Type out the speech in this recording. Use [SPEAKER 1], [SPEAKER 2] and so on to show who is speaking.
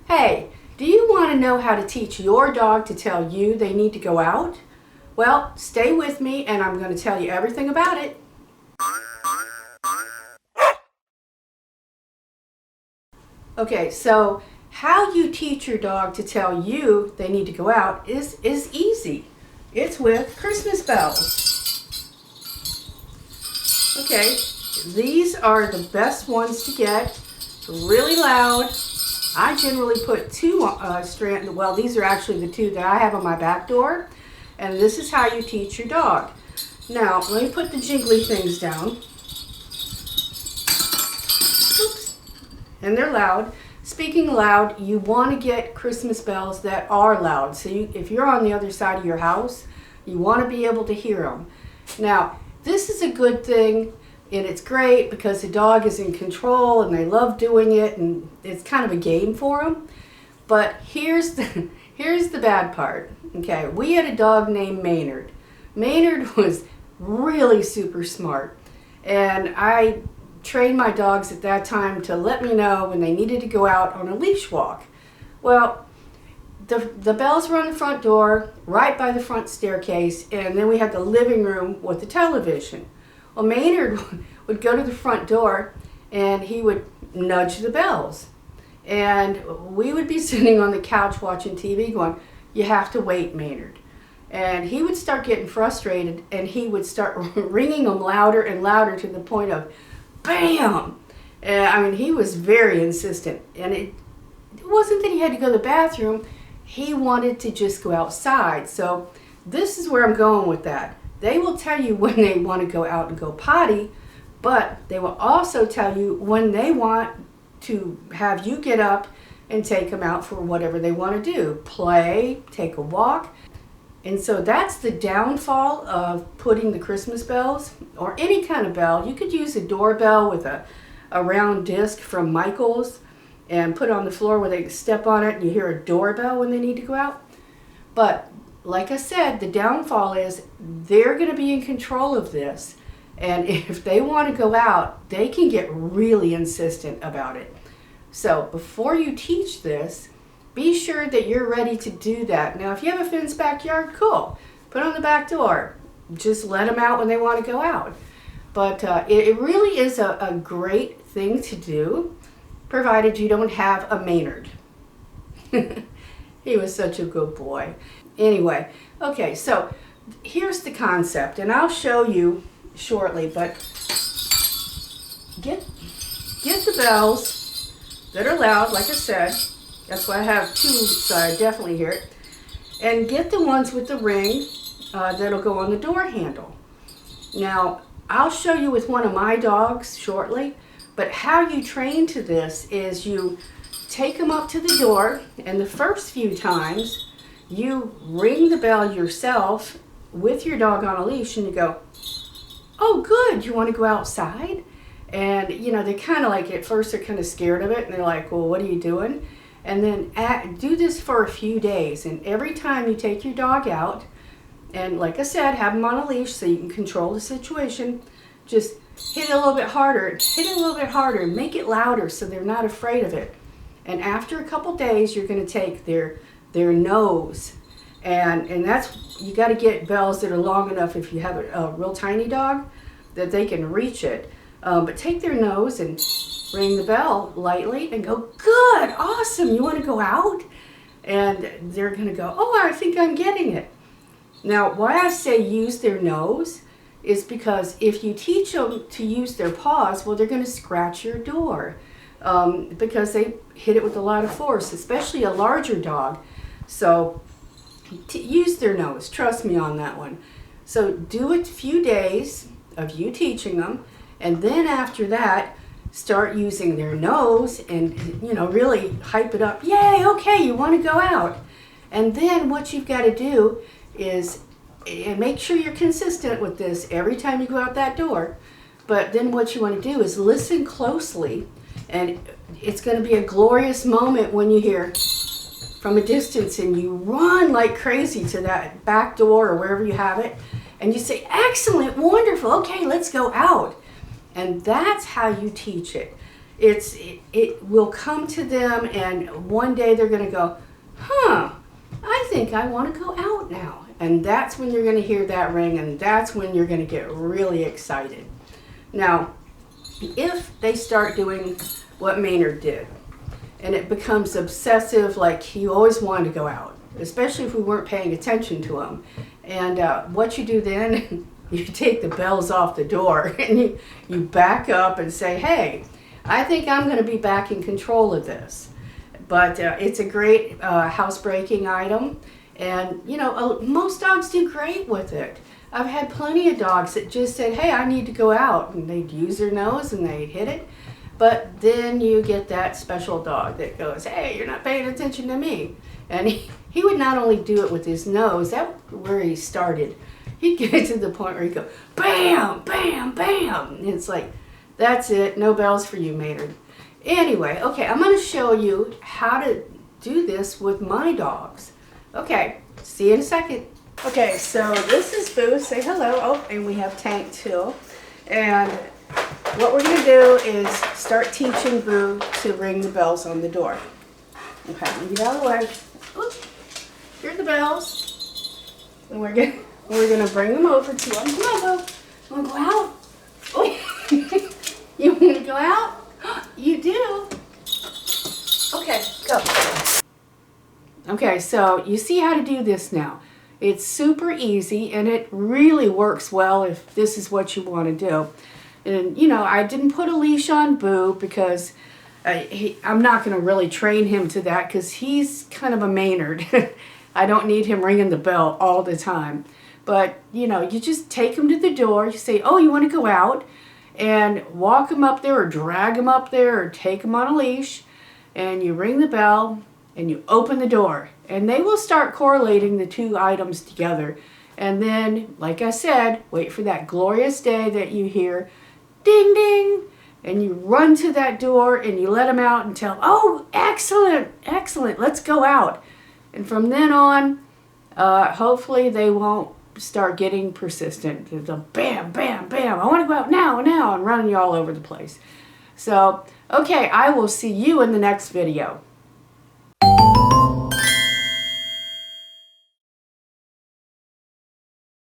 [SPEAKER 1] Hey, do you want to know how to teach your dog to tell you they need to go out? Well, stay with me and I'm going to tell you everything about it. Okay, so how you teach your dog to tell you they need to go out is easy. It's with Christmas bells. Okay, these are the best ones to get. Really loud. I generally put two strand. Well, these are actually the two that I have on my back door. And this is how you teach your dog. Now, let me put the jingly things down. Oops. And they're loud. Speaking loud, you want to get Christmas bells that are loud. So if you're on the other side of your house, you want to be able to hear them. Now, this is a good thing, and it's great because the dog is in control and they love doing it, and it's kind of a game for them. But here's the bad part. Okay, we had a dog named Maynard. Maynard was really super smart, and I trained my dogs at that time to let me know when they needed to go out on a leash walk. Well, the bells were on the front door, right by the front staircase, and then we had the living room with the television. Well, Maynard would go to the front door and he would nudge the bells. And we would be sitting on the couch watching TV going, "You have to wait, Maynard." And he would start getting frustrated and he would start ringing them louder and louder to the point of bam! And he was very insistent. And it wasn't that he had to go to the bathroom. He wanted to just go outside. So this is where I'm going with that. They will tell you when they want to go out and go potty, but they will also tell you when they want to have you get up and take them out for whatever they want to do. Play, take a walk. And so that's the downfall of putting the Christmas bells, or any kind of bell. You could use a doorbell with a round disc from Michael's and put it on the floor where they step on it and you hear a doorbell when they need to go out. But like I said, the downfall is they're going to be in control of this. And if they want to go out, they can get really insistent about it. So before you teach this, be sure that you're ready to do that. Now, if you have a fenced backyard, cool. Put it on the back door. Just let them out when they want to go out. But it really is a great thing to do, provided you don't have a Maynard. He was such a good boy. Anyway, okay, so here's the concept, and I'll show you shortly, but get the bells that are loud, like I said. That's why I have two, so I definitely hear it. And get the ones with the ring that'll go on the door handle. Now, I'll show you with one of my dogs shortly, but how you train to this is you take them up to the door, and the first few times you ring the bell yourself with your dog on a leash, and you go, "Oh, good, you want to go outside?" And they kind of like, at first they're kind of scared of it, and they're like, "Well, what are you doing?" And then do this for a few days, and every time you take your dog out, and like I said, have them on a leash so you can control the situation, just hit it a little bit harder, make it louder so they're not afraid of it. And after a couple days, you're going to take their nose, and that's, you got to get bells that are long enough if you have a real tiny dog that they can reach it. But take their nose and ring the bell lightly and go, "Good, awesome, you want to go out?" And they're going to go, "Oh, I think I'm getting it." Now, why I say use their nose is because if you teach them to use their paws, well, they're going to scratch your door because they hit it with a lot of force, especially a larger dog. So use their nose. Trust me on that one. So do a few days of you teaching them, and then after that, start using their nose and really hype it up. Yay, okay, you want to go out. And then what you've got to do is, and make sure you're consistent with this every time you go out that door, but then what you want to do is listen closely, and it's going to be a glorious moment when you hear from a distance and you run like crazy to that back door or wherever you have it, and you say, "Excellent, wonderful, okay, let's go out." And that's how you teach it. it will come to them, and one day they're going to go, huh, I think I want to go out now. And that's when you're going to hear that ring, and that's when you're going to get really excited. Now, if they start doing what Maynard did, and it becomes obsessive, like he always wanted to go out, especially if we weren't paying attention to him. And what you do then, you take the bells off the door, and you back up and say, hey, I think I'm going to be back in control of this. But it's a great housebreaking item. And, you know, most dogs do great with it. I've had plenty of dogs that just said, hey, I need to go out. And they'd use their nose and they'd hit it. But then you get that special dog that goes, hey, you're not paying attention to me. And he would not only do it with his nose, that's where he started. He'd get to the point where he'd go, bam, bam, bam. And it's like, that's it, no bells for you, Maynard. Anyway, okay, I'm going to show you how to do this with my dogs. Okay, see you in a second. Okay, so this is Boo. Say hello. Oh, and we have Tank too. And what we're going to do is start teaching Boo to ring the bells on the door. Okay, let me get out of the way. Oop, here are the bells. And we're gonna bring them over to him. Come on, Boo. You want to go out? Oh, you want to go out? You do. Okay, go. Okay, so you see how to do this now. It's super easy, and it really works well if this is what you want to do. And, you know, I didn't put a leash on Boo because I'm not going to really train him to that because he's kind of a Maynard. I don't need him ringing the bell all the time. But, you know, you just take him to the door. You say, oh, you want to go out? And walk him up there or drag him up there or take him on a leash. And you ring the bell and you open the door. And they will start correlating the two items together. And then, like I said, wait for that glorious day that you hear, ding, ding. And you run to that door and you let them out and tell, oh, excellent, excellent, let's go out. And from then on, hopefully they won't start getting persistent. They'll bam, bam, bam, I want to go out now, now, and run you all over the place. So, okay, I will see you in the next video.